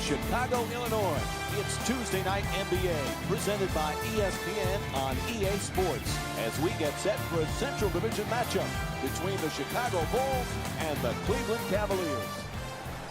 Chicago, Illinois. It's Tuesday night NBA, presented by ESPN on EA Sports, as we get set for a Central Division matchup between the Chicago Bulls and the Cleveland Cavaliers.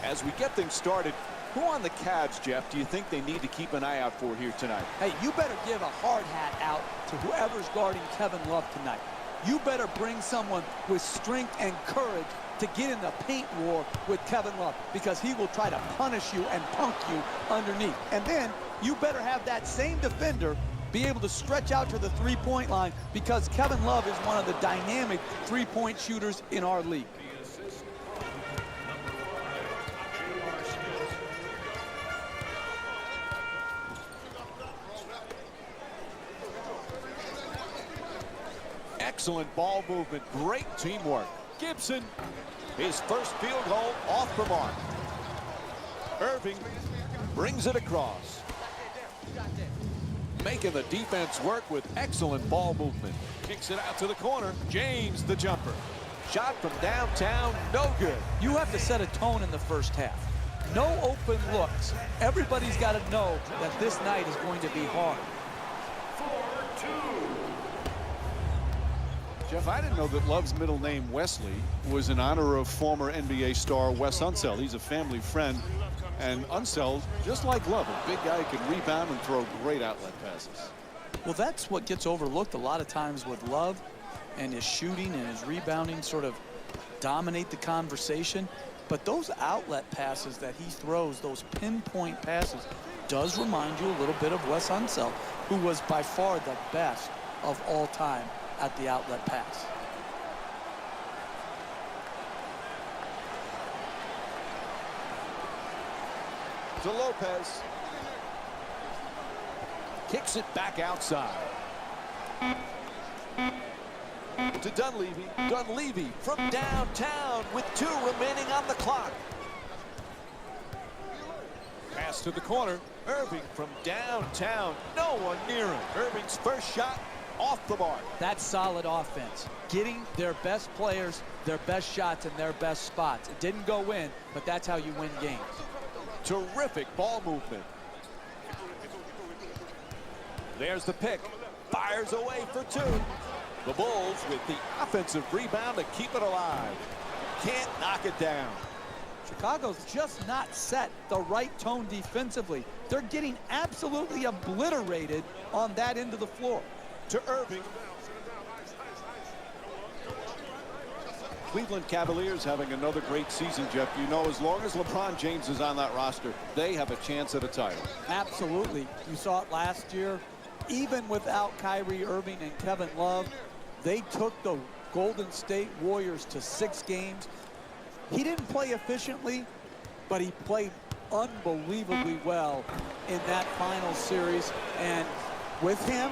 As we get things started, who on the Cavs, Jeff, do you think they need to keep an eye out for here tonight? Hey, you better give a hard hat out to whoever's guarding Kevin Love tonight. You better bring someone with strength and courage to get in the paint war with Kevin Love, because he will try to punish you and punk you underneath. And then you better have that same defender be able to stretch out to the three-point line, because Kevin Love is one of the dynamic three-point shooters in our league. Excellent ball movement, great teamwork. Gibson, his first field goal off the mark. Irving brings it across. Making the defense work with excellent ball movement. Kicks it out to the corner. James, the jumper. Shot from downtown, no good. You have to set a tone in the first half. No open looks. Everybody's got to know that this night is going to be hard. Jeff, I didn't know that Love's middle name, Wesley, was in honor of former NBA star Wes Unseld. He's a family friend. And Unseld, just like Love, a big guy who can rebound and throw great outlet passes. Well, that's what gets overlooked a lot of times with Love, and his shooting and his rebounding sort of dominate the conversation. But those outlet passes that he throws, those pinpoint passes, does remind you a little bit of Wes Unseld, who was by far the best of all time at the outlet pass. To Lopez. Kicks it back outside. To Dunleavy. Dunleavy from downtown with 2 remaining on the clock. Pass to the corner. Irving from downtown. No one near him. Irving's first shot off the mark. That's solid offense. Getting their best players their best shots in their best spots. It didn't go in, but that's how you win games. Terrific ball movement. There's the pick. Fires away for 2. The Bulls with the offensive rebound to keep it alive. Can't knock it down. Chicago's just not set the right tone defensively. They're getting absolutely obliterated on that end of the floor. To Irving. Cleveland Cavaliers having another great season, Jeff. You know, as long as LeBron James is on that roster, they have a chance at a title. Absolutely. You saw it last year. Even without Kyrie Irving and Kevin Love, they took the Golden State Warriors to 6 games. He didn't play efficiently, but he played unbelievably well in that final series. And with him,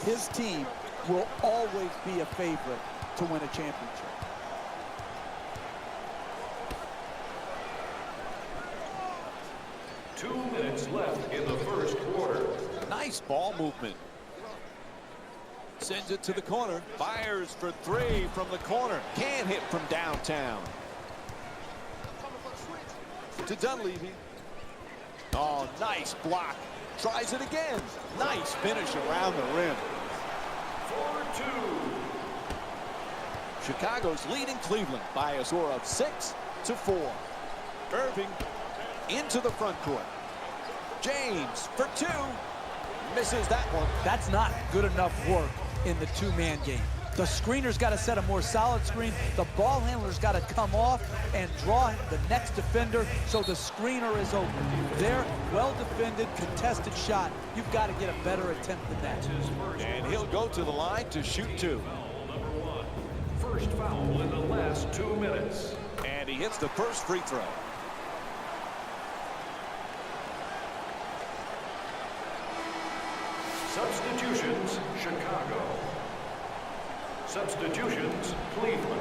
his team will always be a favorite to win a championship. Two minutes left in the first quarter. Nice ball movement. Sends it to the corner. Fires for 3 from the corner. Can't hit from downtown. To Dunleavy. Oh, nice block. Tries it again. Nice finish around the rim. 4-2. Chicago's leading Cleveland by a score of 6-4. Irving into the front court. James for 2. Misses that one. That's not good enough work in the 2-man game. The screener's got to set a more solid screen. The ball handler's got to come off and draw the next defender so the screener is open. Their well-defended, contested shot, you've got to get a better attempt than that. And he'll go to the line to shoot 2. Number 1. First foul in the last 2 minutes. And he hits the first free throw. Substitutions, Chicago. Substitutions, Cleveland.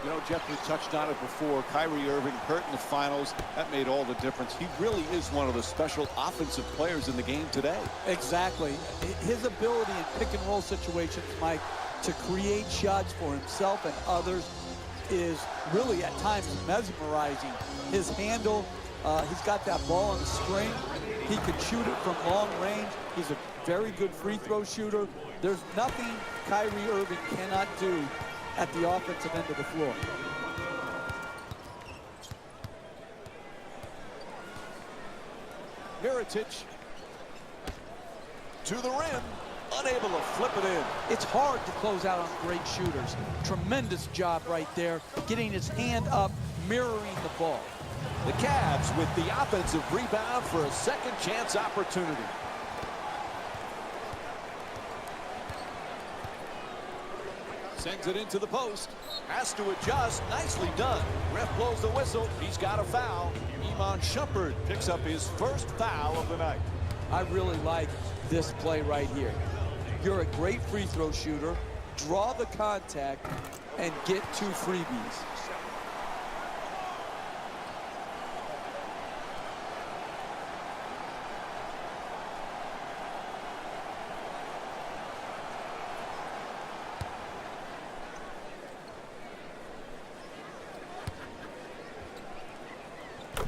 You know, Jeffrey touched on it before. Kyrie Irving hurt in the finals. That made all the difference. He really is one of the special offensive players in the game today. Exactly. His ability in pick and roll situations, Mike, to create shots for himself and others is really at times mesmerizing. His handle, he's got that ball on the string. He can shoot it from long range. He's a very good free throw shooter. There's nothing Kyrie Irving cannot do at the offensive end of the floor. Mirotic to the rim, unable to flip it in. It's hard to close out on great shooters. Tremendous job right there, getting his hand up, mirroring the ball. The Cavs with the offensive rebound for a second chance opportunity. Sends it into the post. Has to adjust. Nicely done. Ref blows the whistle. He's got a foul. Iman Shumpert picks up his first foul of the night. I really like this play right here. You're a great free throw shooter. Draw the contact and get 2 freebies.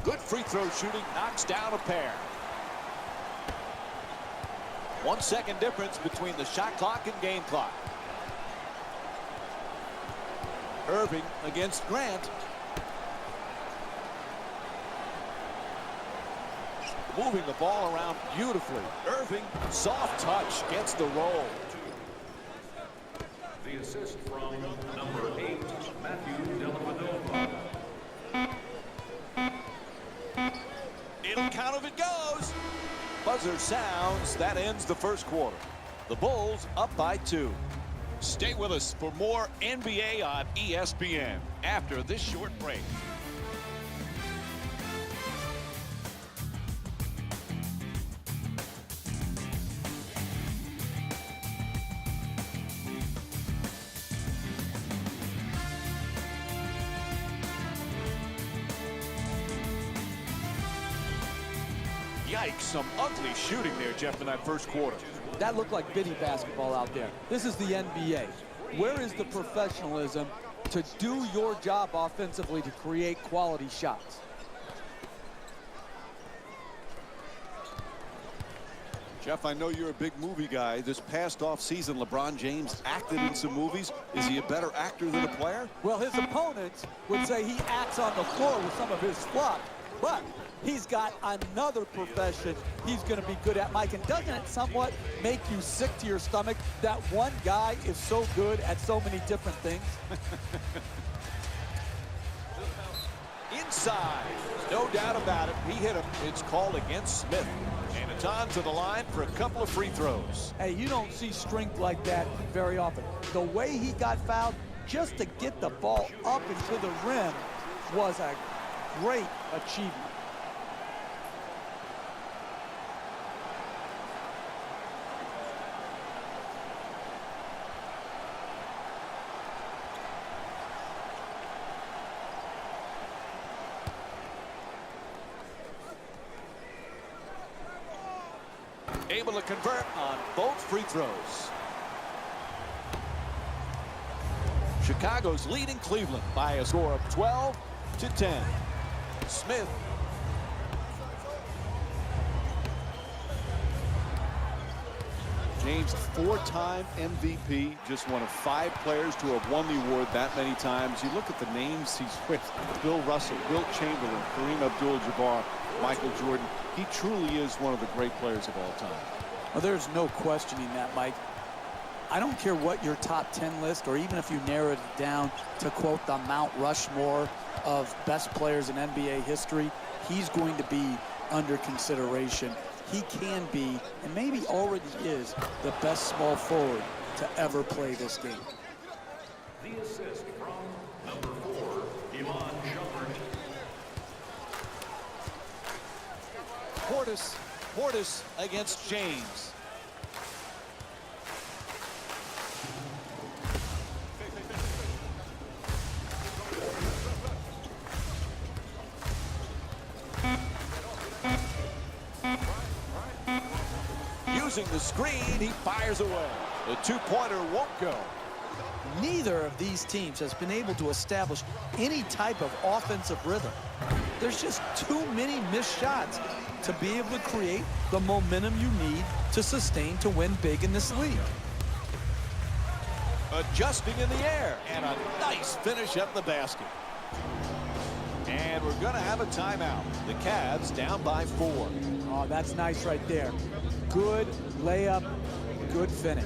Good free throw shooting, knocks down a pair. 1 second difference between the shot clock and game clock. Irving against Grant. Moving the ball around beautifully. Irving, soft touch, gets the roll. The assist from number 8, Matthew Dellavedova. It'll count if it goes. Buzzer sounds. That ends the first quarter. The Bulls up by 2. Stay with us for more NBA on ESPN after this short break. Yikes, some ugly shooting there, Jeff, in that first quarter. That looked like bitty basketball out there. This is the NBA. Where is the professionalism to do your job offensively to create quality shots? Jeff, I know you're a big movie guy. This past offseason, LeBron James acted in some movies. Is he a better actor than a player? Well, his opponents would say he acts on the floor with some of his fluff, but he's got another profession he's going to be good at, Mike. And doesn't it somewhat make you sick to your stomach that one guy is so good at so many different things? Inside, no doubt about it. He hit him. It's called against Smith. And it's on to the line for a couple of free throws. Hey, you don't see strength like that very often. The way he got fouled just to get the ball up into the rim was a great achievement. Able to convert on both free throws. Chicago's leading Cleveland by a score of 12-10. Smith. James, 4-time MVP, just one of 5 players to have won the award that many times. You look at the names he's with: Bill Russell, Wilt Chamberlain, Kareem Abdul-Jabbar, Michael Jordan. He truly is one of the great players of all time. Well, there's no questioning that, Mike. I don't care what your top 10 list, or even if you narrowed it down to quote the Mount Rushmore of best players in NBA history, he's going to be under consideration. He can be, and maybe already is, the best small forward to ever play this game. The assist from number 4, Iman Shumpert. Portis against James. using the screen. He fires away. The two-pointer won't go. Neither of these teams has been able to establish any type of offensive rhythm. There's just too many missed shots to be able to create the momentum you need to sustain to win big in this league. Adjusting in the air, and a nice finish at the basket. And we're going to have a timeout. The Cavs down by 4. Oh, that's nice right there. Good layup, good finish.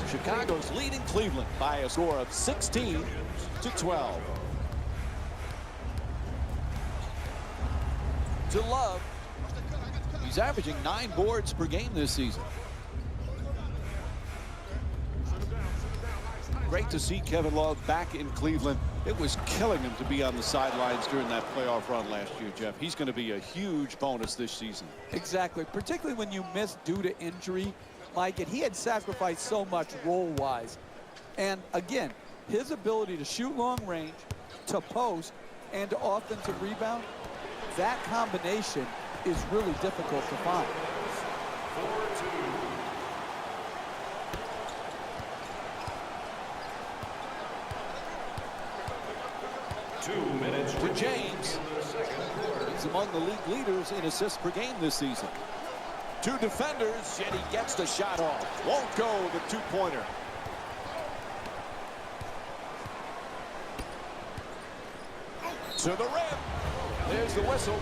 Chicago's leading Cleveland by a score of 16-12. To Love. He's averaging 9 boards per game this season. Great to see Kevin Love back in Cleveland. It was killing him to be on the sidelines during that playoff run last year, Jeff. He's going to be a huge bonus this season. Exactly, particularly when you miss due to injury, Mike, and he had sacrificed so much role-wise. And again, his ability to shoot long range, to post, and to offensive rebound, that combination is really difficult to find. 2 minutes To James. He's among the league leaders in assists per game this season. 2 defenders, and he gets the shot off. Won't go, the two-pointer. To the rim. There's the whistle.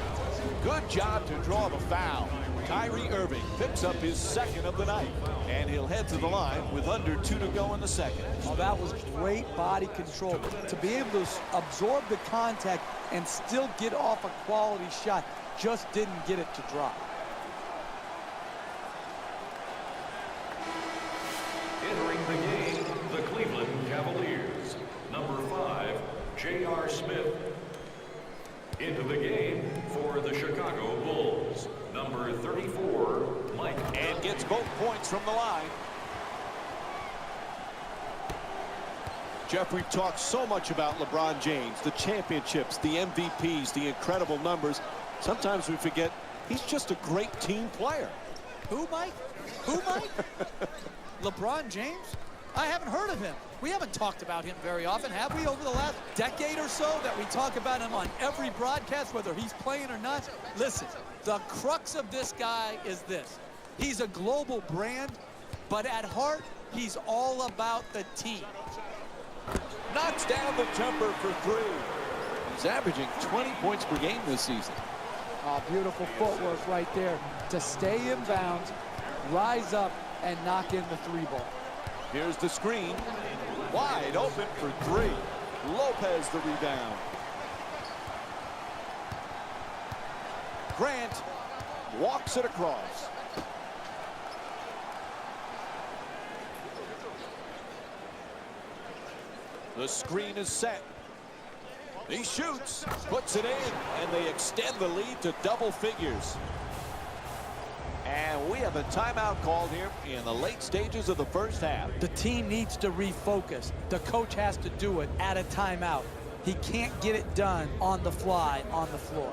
Good job to draw the foul. Kyrie Irving picks up his second of the night, and he'll head to the line with under 2 to go in the second. Oh, that was great body control. To be able to absorb the contact and still get off a quality shot, just didn't get it to drop. entering the game, the Cleveland Cavaliers. Number 5, J.R. Smith. Into the game for the Chicago Bulls. Number 34, Mike. And gets both points from the line. Jeff, we've talked so much about LeBron James, the championships, the MVPs, the incredible numbers. Sometimes we forget he's just a great team player. Who, Mike? Who, Mike? LeBron James? I haven't heard of him. We haven't talked about him very often, have we, over the last decade or so, that we talk about him on every broadcast, whether he's playing or not? Listen, the crux of this guy is this. He's a global brand, but at heart, he's all about the team. Knocks down the jumper for 3. He's averaging 20 points per game this season. Oh, beautiful footwork right there to stay in bounds, rise up, and knock in the 3-ball. Here's the screen. Wide open for 3. Lopez the rebound. Grant walks it across. The screen is set. He shoots, puts it in, and they extend the lead to double figures. And we have a timeout called here in the late stages of the first half. The team needs to refocus. The coach has to do it at a timeout. He can't get it done on the fly, on the floor.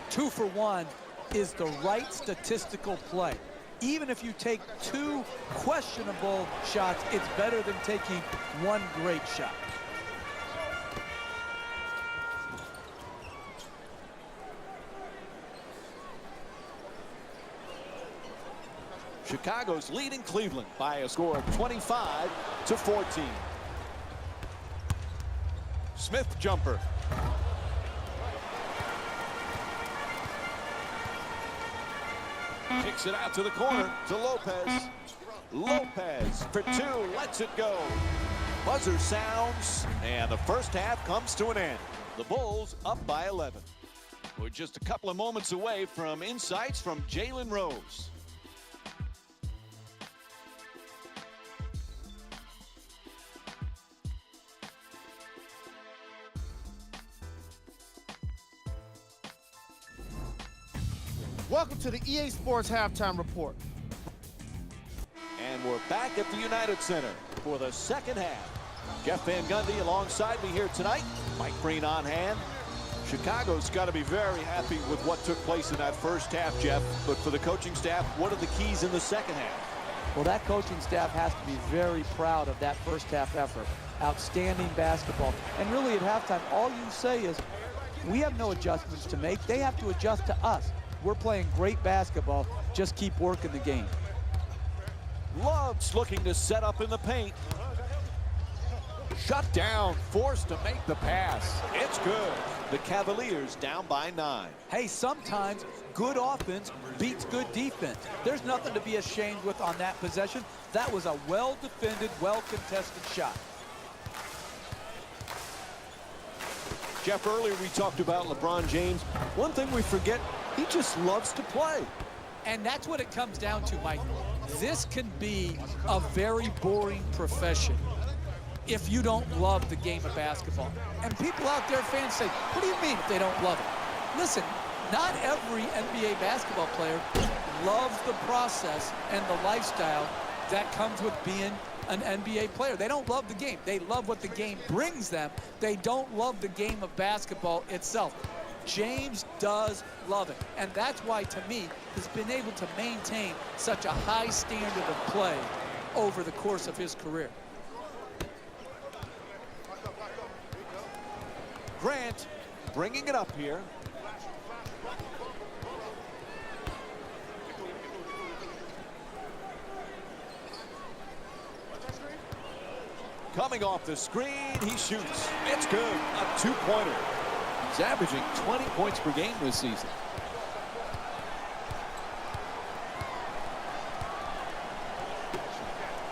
Two for one is the right statistical play. Even if you take 2 questionable shots, it's better than taking 1 great shot. Chicago's leading Cleveland by a score of 25-14. Smith jumper. Kicks it out to the corner to Lopez. Lopez for 2, lets it go. Buzzer sounds, and the first half comes to an end. The Bulls up by 11. We're just a couple of moments away from insights from Jalen Rose. Welcome to the EA Sports Halftime Report. And we're back at the United Center for the second half. Jeff Van Gundy alongside me here tonight. Mike Breen on hand. Chicago's got to be very happy with what took place in that first half, Jeff. But for the coaching staff, what are the keys in the second half? Well, that coaching staff has to be very proud of that first half effort. Outstanding basketball. And really at halftime, all you say is, we have no adjustments to make. They have to adjust to us. We're playing great basketball. Just keep working the game. Love's looking to set up in the paint. Shut down, forced to make the pass. It's good. The Cavaliers down by 9. Hey, sometimes good offense beats good defense. There's nothing to be ashamed with on that possession. That was a well-defended, well-contested shot. Jeff, earlier we talked about LeBron James. One thing we forget, he just loves to play. And that's what it comes down to, Mike. This can be a very boring profession if you don't love the game of basketball. And people out there, fans, say, what do you mean if they don't love it? Listen, not every NBA basketball player loves the process and the lifestyle that comes with being an NBA player. They don't love the game. They love what the game brings them. They don't love the game of basketball itself. James does love it. And that's why, to me, he's been able to maintain such a high standard of play over the course of his career. Grant bringing it up here. Coming off the screen, he shoots. It's good. A 2-pointer. He's averaging 20 points per game this season.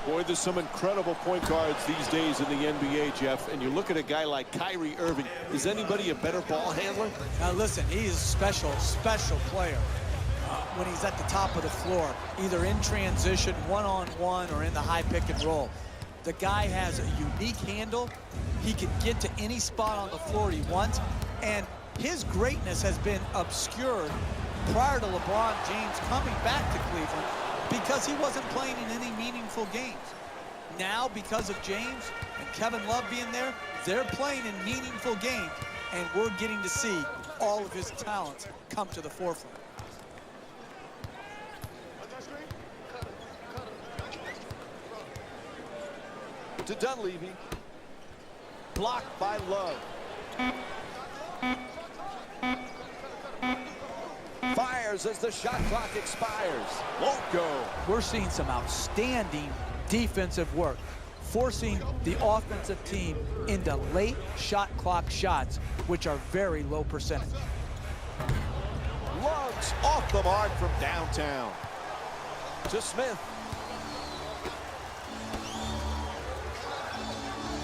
Boy, there's some incredible point guards these days in the NBA, Jeff. And you look at a guy like Kyrie Irving. Is anybody a better ball handler? Now listen, he's a special player when he's at the top of the floor, either in transition, one-on-one, or in the high pick and roll. The guy has a unique handle. He can get to any spot on the floor he wants. And his greatness has been obscured prior to LeBron James coming back to Cleveland because he wasn't playing in any meaningful games. Now, because of James and Kevin Love being there, they're playing in meaningful games, and we're getting to see all of his talents come to the forefront. To Dunleavy. Blocked by Love. Fires as the shot clock expires. Won't go. We're seeing some outstanding defensive work, forcing the offensive team into late shot clock shots, which are very low percentage. Lugs off the mark from downtown. To Smith.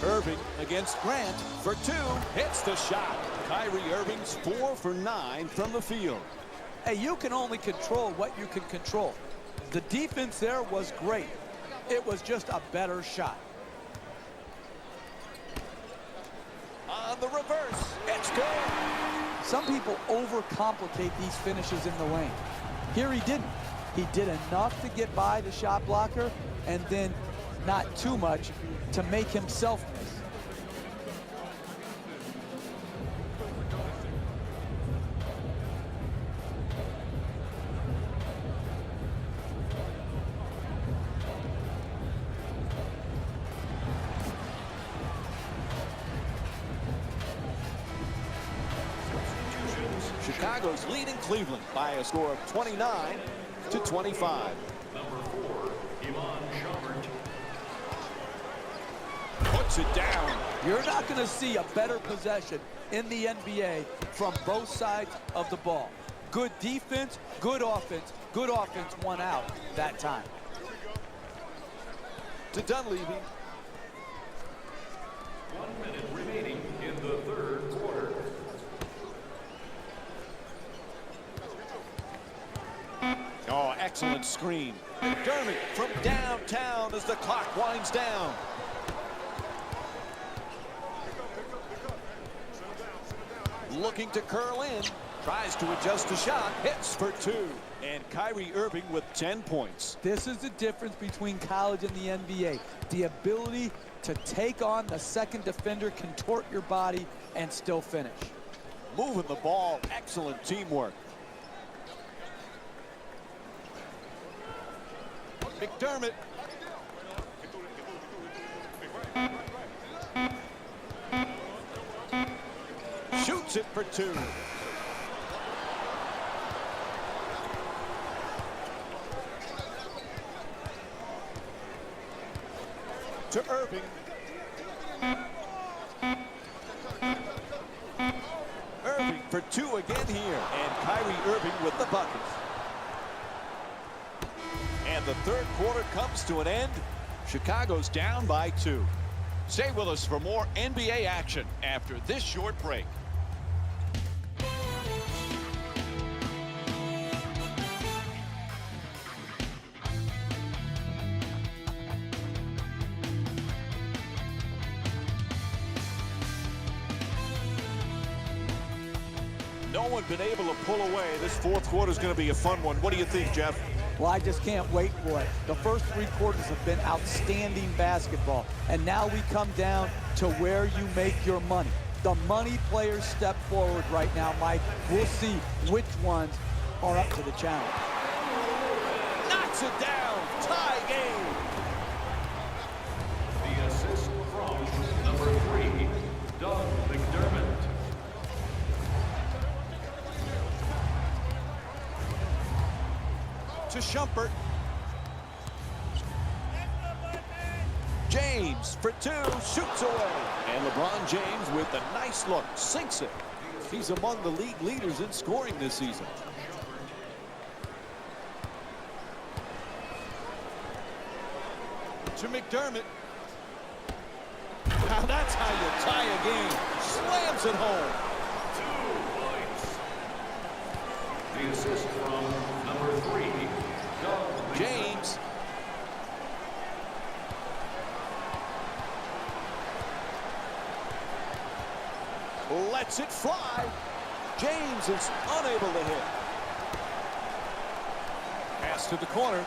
Irving against Grant for 2. Hits the shot. Kyrie Irving's 4 for 9 from the field. Hey, you can only control what you can control. The defense there was great. It was just a better shot. On the reverse, it's good. Some people overcomplicate these finishes in the lane. Here he didn't. He did enough to get by the shot blocker, and then not too much to make himself miss. Chicago's leading Cleveland by a score of 29-25. Number 4, Iman Shumpert. Puts it down. You're not going to see a better possession in the NBA from both sides of the ball. Good defense, good offense won out that time. To Dunleavy. 1 minute remaining in the third quarter. Oh, excellent screen. McDermott from downtown as the clock winds down. Looking to curl in. Tries to adjust the shot. Hits for 2. And Kyrie Irving with 10 points. This is the difference between college and the NBA. The ability to take on the second defender, contort your body, and still finish. Moving the ball. Excellent teamwork. McDermott. Shoots it for 2. To Irving. Irving for 2 again here. And Kyrie Irving with the bucket. And the third quarter comes to an end. Chicago's down by 2. Stay with us for more NBA action after this short break. No one been able to pull away. This fourth quarter is going to be a fun one. What do you think, Jeff? Well, I just can't wait for it. The first 3 quarters have been outstanding basketball. And now we come down to where you make your money. The money players step forward right now, Mike. We'll see which ones are up to the challenge. Knocks it down. Tie game. The assist from number 3, Doug McDermott. To Shumpert. James for 2, shoots away. And LeBron James with a nice look, sinks it. He's among the league leaders in scoring this season. To McDermott. Now that's how you tie a game. Slams it home. 2 points. The assist from number 3, Doug James. Lets it fly. James is unable to hit. Pass to the corner.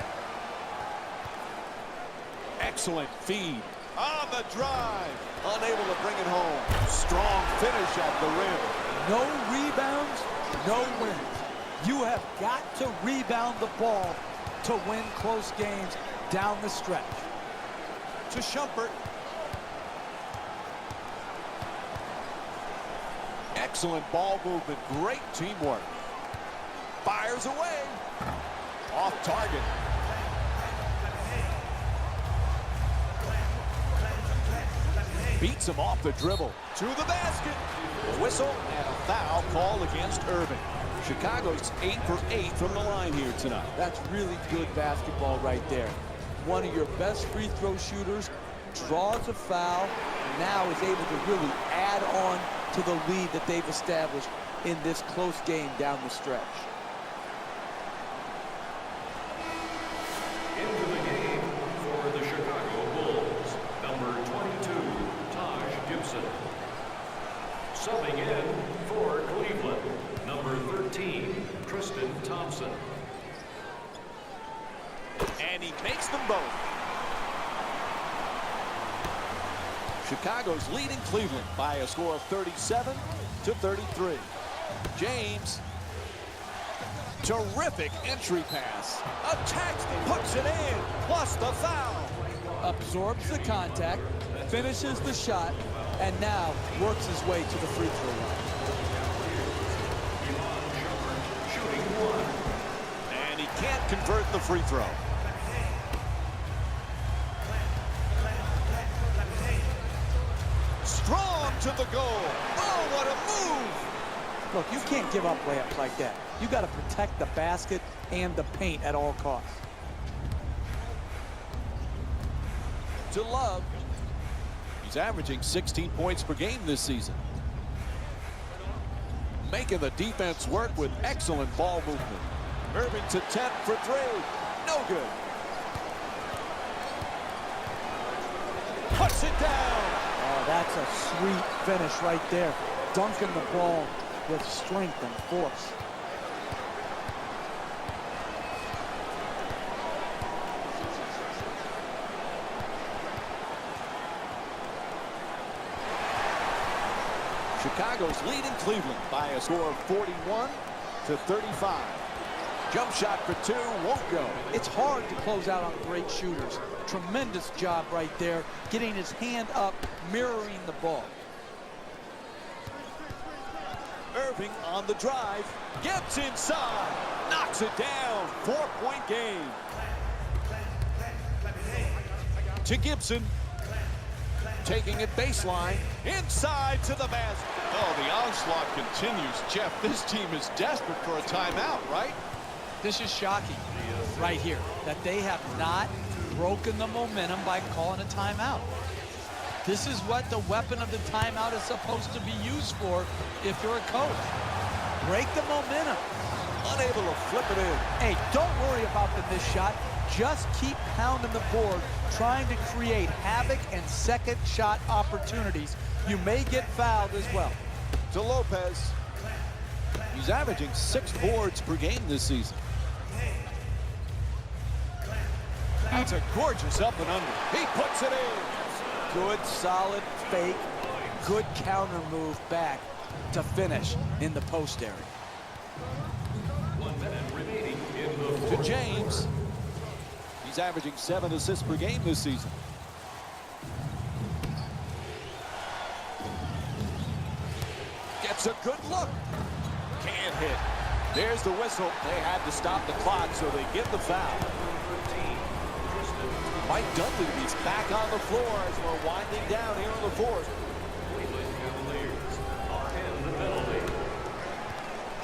Excellent feed. On the drive. Unable to bring it home. Strong finish at the rim. No rebounds, no wins. You have got to rebound the ball to win close games down the stretch. To Shumpert. Excellent ball movement. Great teamwork. Fires away. Off target. Beats him off the dribble. To the basket. A whistle and a foul called against Irving. Chicago's 8 for 8 from the line here tonight. That's really good basketball right there. One of your best free throw shooters draws a foul, now is able to really add on to the lead that they've established in this close game down the stretch. into the game for the Chicago Bulls, number 22, Taj Gibson. Subbing in for Cleveland, number 13, Tristan Thompson. And he makes them both. Chicago's leading Cleveland by a score of 37-33. James. Terrific entry pass. Attacks, puts it in, plus the foul. Absorbs the contact, finishes the shot, and now works his way to the free throw line. can't convert the free throw. Strong to the goal. Oh, what a move! Look, you can't give up layups like that. You got to protect the basket and the paint at all costs. To Love. He's averaging 16 points per game this season. Making the defense work with excellent ball movement. Irving's attempt for three. No good. Puts it down. Oh, that's a sweet finish right there. Dunking the ball with strength and force. Chicago's leading Cleveland by a score of 41-35. Jump shot for two, won't go. It's hard to close out on great shooters. Tremendous job right there, getting his hand up, mirroring the ball. Irving on the drive, gets inside, knocks it down, 4-point game. To Gibson, taking it baseline, inside to the basket. Oh, the onslaught continues. Jeff, this team is desperate for a timeout, right? This is shocking right here, that they have not broken the momentum by calling a timeout. This is what the weapon of the timeout is supposed to be used for if you're a coach. Break the momentum. Unable to flip it in. Hey, don't worry about the missed shot. Just keep pounding the board, trying to create havoc and second shot opportunities. You may get fouled as well. To Lopez. He's averaging 6 boards per game this season. That's a gorgeous up and under. He puts it in. Good, solid fake. Good counter move back to finish in the post area. 1 minute remaining in the To fourth. James. He's averaging 7 assists per game this season. Gets a good look. Can't hit. There's the whistle. They had to stop the clock, so they get the foul. Mike Dunleavy's back on the floor as we're winding down here in the fourth. Cleveland Cavaliers are in the penalty.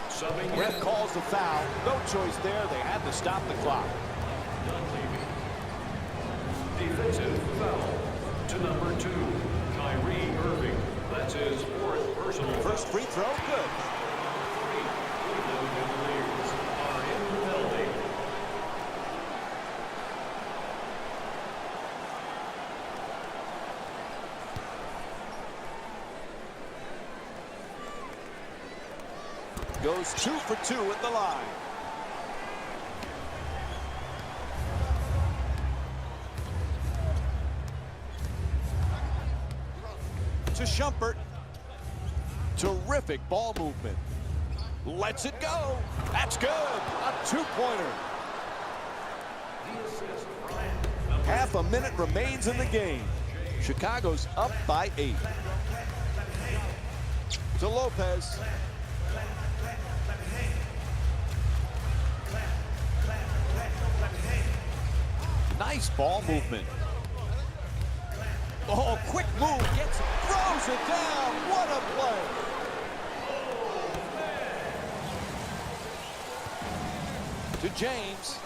Subbing Ref in calls the foul. No choice there. They had to stop the clock. Dunleavy. Defensive foul to number 2, Kyrie Irving. That's his 4th personal First free throw, good. Cleveland Cavaliers are in the penalty. Goes 2 for 2 at the line. To Shumpert. Terrific ball movement. Lets it go. That's good. A 2-pointer. Half a minute remains in the game. Chicago's up by 8. To Lopez. Nice ball movement. Oh, quick move. Throws it down. What a play. To James.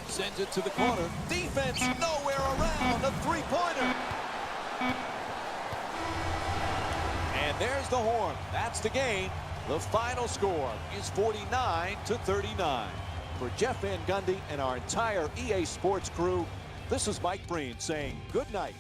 Sends it to the corner. Defense nowhere around. A 3-pointer. And there's the horn. That's the game. The final score is 49-39. For Jeff Van Gundy and our entire EA Sports crew, this is Mike Breen saying good night